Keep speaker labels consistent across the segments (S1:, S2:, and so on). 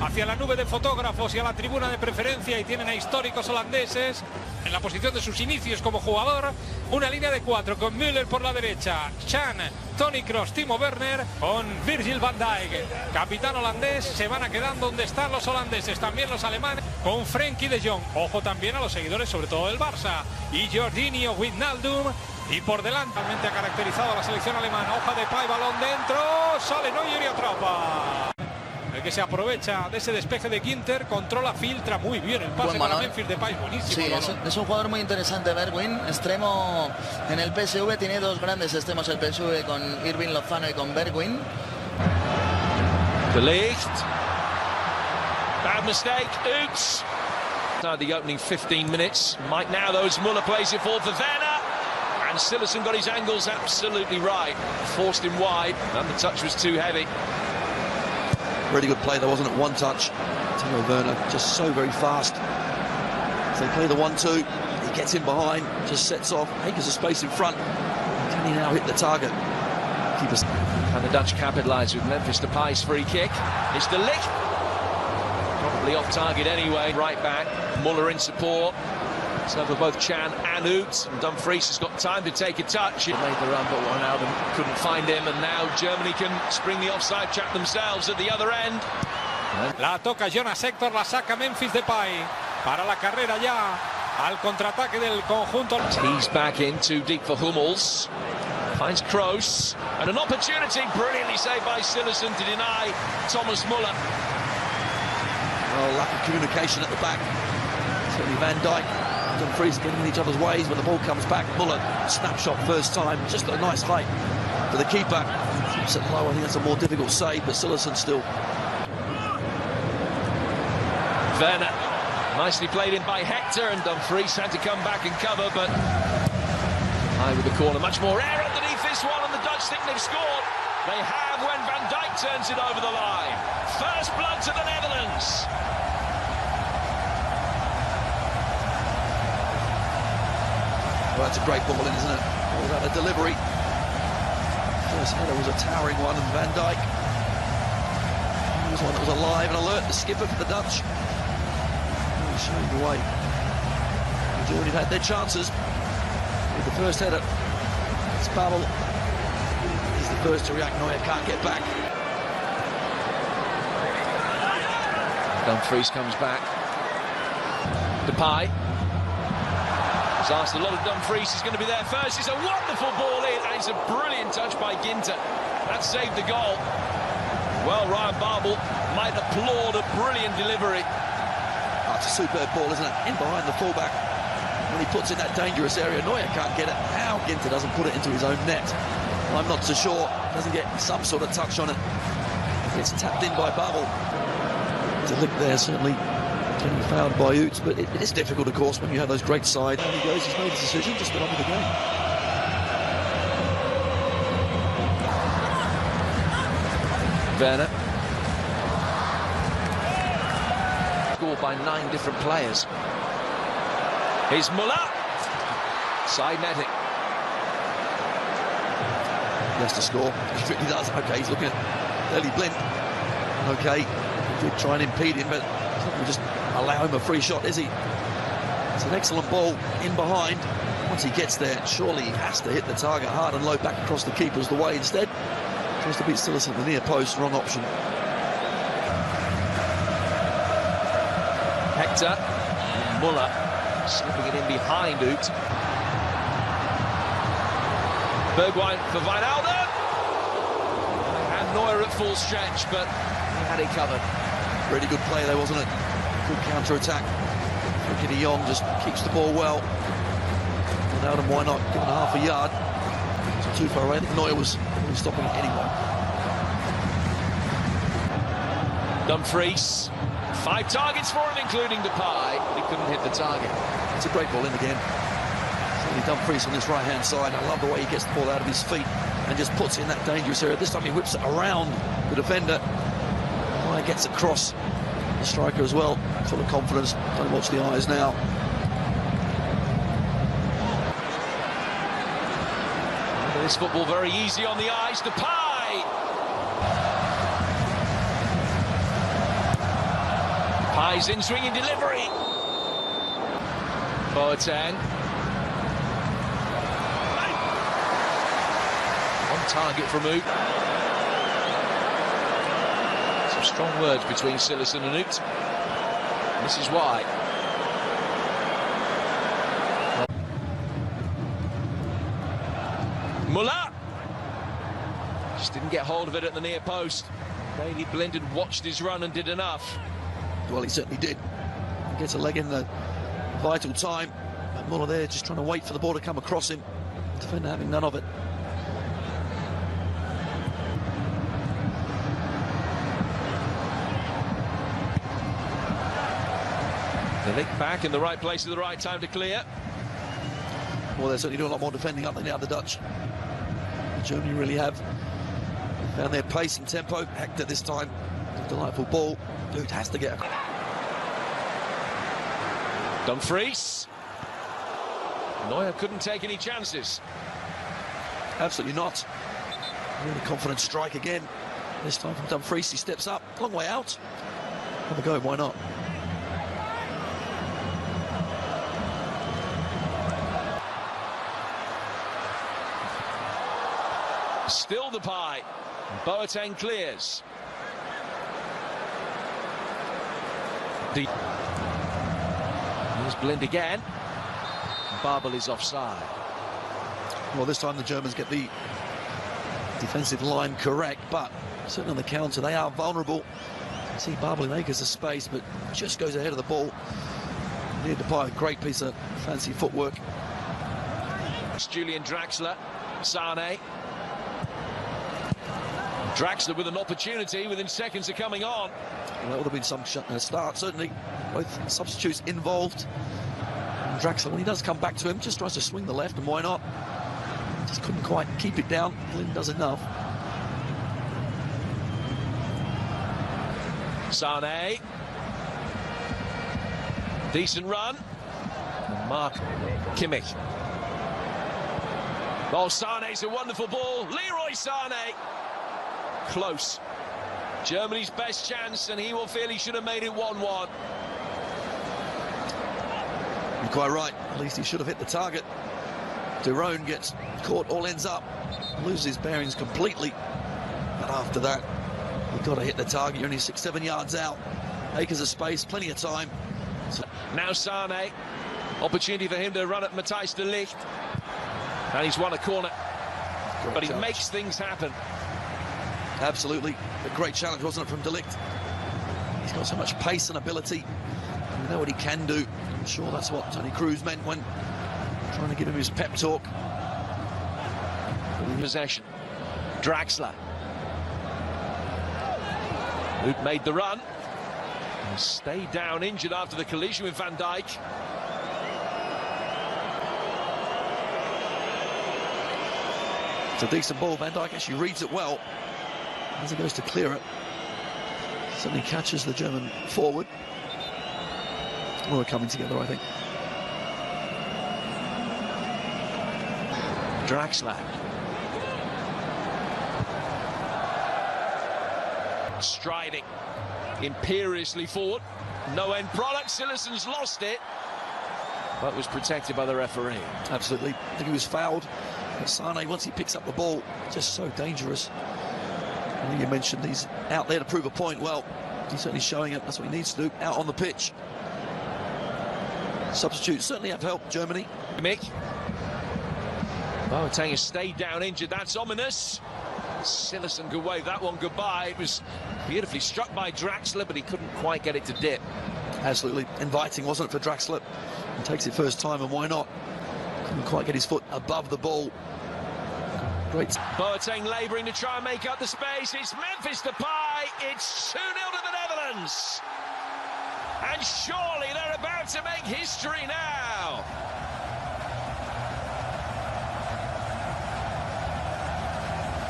S1: hacia la nube de fotógrafos y a la tribuna de preferencia, y tienen a históricos holandeses en la posición de sus inicios como jugador. Una línea de 4 con Müller por la derecha, Chan, Toni Kroos, Timo Werner, con Virgil van Dijk, capitán holandés. Se van a quedando donde están los holandeses, también los alemanes, con Frenkie de Jong. Ojo también a los seguidores, sobre todo del Barça, y Jorginho, Wijnaldum. Y por delante, realmente ha caracterizado a la selección alemana. Hoja de Pay, balón dentro, sale Neuer y atrapa. El que se aprovecha de ese despeje de Ginter, controla, filtra muy bien el pase para Memphis Depay, buenísimo.
S2: Sí, es un jugador muy interesante, Bergwijn, extremo en el PSV, tiene dos grandes extremos el PSV con Irving Lozano y con Bergwijn.
S3: Ηіghlіghts. Bad mistake, oops. The opening 15 minutes. Mike now, though, as Müller plays it forward for Werner. And Cillessen got his angles absolutely right. Forced him wide, and the touch was too heavy.
S4: Really good play, there wasn't it? One touch. Timo Werner just so very fast. So they play the 1-2. He gets in behind, just sets off. Acres of space in front. Can he now hit the target? Keepers.
S3: And the Dutch capitalise with Memphis Depay's free kick. It's De Ligt. Probably off target anyway. Right back. Müller in support. So for both Chan and Ηіghlіghts. And Dumfries has got time to take a touch. He made the run, but Wijnaldum couldn't find him. And now Germany can spring the offside trap themselves at the other end.
S1: La toca Jonas Hector, la saca Memphis Depay. Para la carrera ya al contraataque del conjunto.
S3: He's back in, too deep for Hummels. Finds Kroos. And an opportunity brilliantly saved by Cillessen to deny Thomas Müller.
S4: Well, lack of communication at the back. Certainly Van Dijk. Dumfries getting in each other's ways when the ball comes back. Müller, snapshot first time, just a nice height for the keeper. Keeps it low, I think that's a more difficult save, but Cillessen still.
S3: Werner, nicely played in by Hector, and Dumfries had to come back and cover, but high with the corner. Much more air underneath this one, and the Dutch think they've scored. They have when Van Dijk turns it over the line. First blood to the Netherlands.
S4: Well, that's a great ball in, isn't it? All that a delivery. First header was a towering one, and Van Dijk, he was one that was alive and alert, the skipper for the Dutch. Really showing the way. Germany had their chances with the first header. It's Babel. He's the first to react. Neuer can't get back.
S3: Dumfries comes back. Depay. Was asked a lot of Dumfries is going to be there first. It's a wonderful ball in, and it's a brilliant touch by Ginter. That saved the goal. Well, Ryan Babel might applaud a brilliant delivery.
S4: Oh, it's a superb ball, isn't it? In behind the fullback. When he puts in that dangerous area, Neuer can't get it. How Ginter doesn't put it into his own net, I'm not so sure. Doesn't get some sort of touch on it. It's tapped in by Babel. To look there, certainly getting fouled by Ηіghlіghts, but it is difficult, of course, when you have those great sides. And he goes, he's made his decision, just get on with the game.
S3: Werner. Scored by 9 different players. Here's Müller. Side netting.
S4: He has to score. He really does. Okay, he's looking at Daley Blind. Okay, he did try and impede him, but he's not going to just allow him a free shot, is he? It's an excellent ball in behind. Once he gets there, surely he has to hit the target hard and low back across the keeper's the way. Instead, tries to beat Cillessen at the near post. Wrong option.
S3: Hector. Müller slipping it in behind Ηіghlіghts. Bergwijn for Wijnaldum. And Neuer at full stretch, but he had it covered.
S4: Really good play there, wasn't it? Good counter-attack. Frenkie de Jong just keeps the ball well. Wijnaldum, why not? Given half a yard. It's too far away. I think Neuer was stopping it anyway.
S3: Dumfries. 5 targets for him, including Depay. He couldn't hit the target.
S4: It's a great ball in again. Certainly Dumfries on this right-hand side. I love the way he gets the ball out of his feet and just puts it in that dangerous area. This time he whips it around the defender. He gets across the striker as well. Full of confidence. Don't watch the eyes now.
S3: This football very easy on the eyes. Depay. Flies in, swinging delivery. Boateng. On target from Oot. Some strong words between Cillessen and Oot. This is why. Muller just didn't get hold of it at the near post. Daley Blinden watched his run and did enough.
S4: Well, he certainly did. He gets a leg in the vital time. But Muller there just trying to wait for the ball to come across him. Defender having none of it.
S3: The Ligt back in the right place at the right time to clear.
S4: Well, they're certainly doing a lot more defending up than the other Dutch. Germany really have found their pace and tempo. Hector this time, a delightful ball. Dude has to get a...
S3: Dumfries. Neuer couldn't take any chances.
S4: Absolutely not. Really confident strike again. This time from Dumfries, he steps up. Long way out. Have a go, why not?
S3: Still the pie. Boateng clears. Here's Blind again. Babel is offside.
S4: Well, this time the Germans get the defensive line correct, but certainly on the counter they are vulnerable. You see Babel in acres of space, but just goes ahead of the ball. Near Depay, a great piece of fancy footwork.
S3: It's Julian Draxler, Sane. Draxler with an opportunity within seconds of coming on.
S4: Well, that would have been some start, certainly. Both substitutes involved. And Draxler, when he does come back to him, just tries to swing the left, and why not? Just couldn't quite keep it down. Blind does enough.
S3: Sane. Decent run. And Mark Kimmich. Oh, Sane's a wonderful ball. Leroy Sane. Close. Germany's best chance, and he will feel he should have made it 1-1.
S4: You're quite right. At least he should have hit the target. De Roon gets caught, all ends up, loses his bearings completely. But after that, you've got to hit the target. You're only 6-7 yards out. Acres of space, plenty of time. So
S3: now Sane. Opportunity for him to run at Matthijs de Ligt. And he's won a corner. But he makes things happen.
S4: Absolutely. A great challenge, wasn't it, from de Ligt? He's got so much pace and ability. You know what he can do. I'm sure that's what Tony Cruz meant when trying to give him his pep talk.
S3: Possession. Draxler. Oot made the run. And stayed down injured after the collision with Van Dijk.
S4: It's a decent ball. Van Dijk actually reads it well as he goes to clear it. Suddenly catches the German forward. Well, they're coming together, I think.
S3: Draxler. Striding imperiously forward. No end product. Cillessen's lost it, but was protected by the referee.
S4: Absolutely. I think he was fouled. But Sane, once he picks up the ball, just so dangerous. I think you mentioned he's out there to prove a point. Well, he's certainly showing it. That's what he needs to do, out on the pitch. Substitutes certainly have helped Germany.
S3: Mick. Boateng has stayed down injured. That's ominous. Cillessen could wave that one goodbye. It was beautifully struck by Draxler, but he couldn't quite get it to dip.
S4: Absolutely inviting, wasn't it, for Draxler? He takes it first time, and why not? Couldn't quite get his foot above the ball. Great.
S3: Boateng labouring to try and make up the space. It's Memphis Depay. It's 2-0 to the Netherlands. And surely they're about to make history now.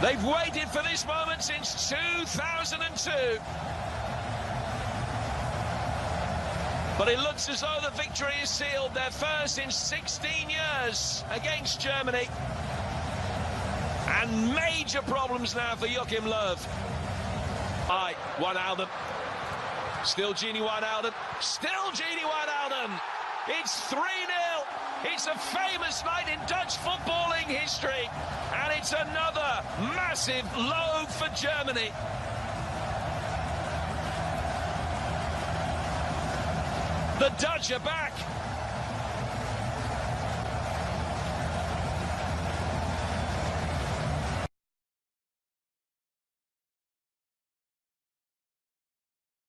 S3: They've waited for this moment since 2002. But it looks as though the victory is sealed, their first in 16 years against Germany. And major problems now for Joachim Löw. One album. Still Wijnaldum. Still Wijnaldum. It's 3-0. It's a famous night in Dutch footballing history. And it's another massive low for Germany. The Dutch are back.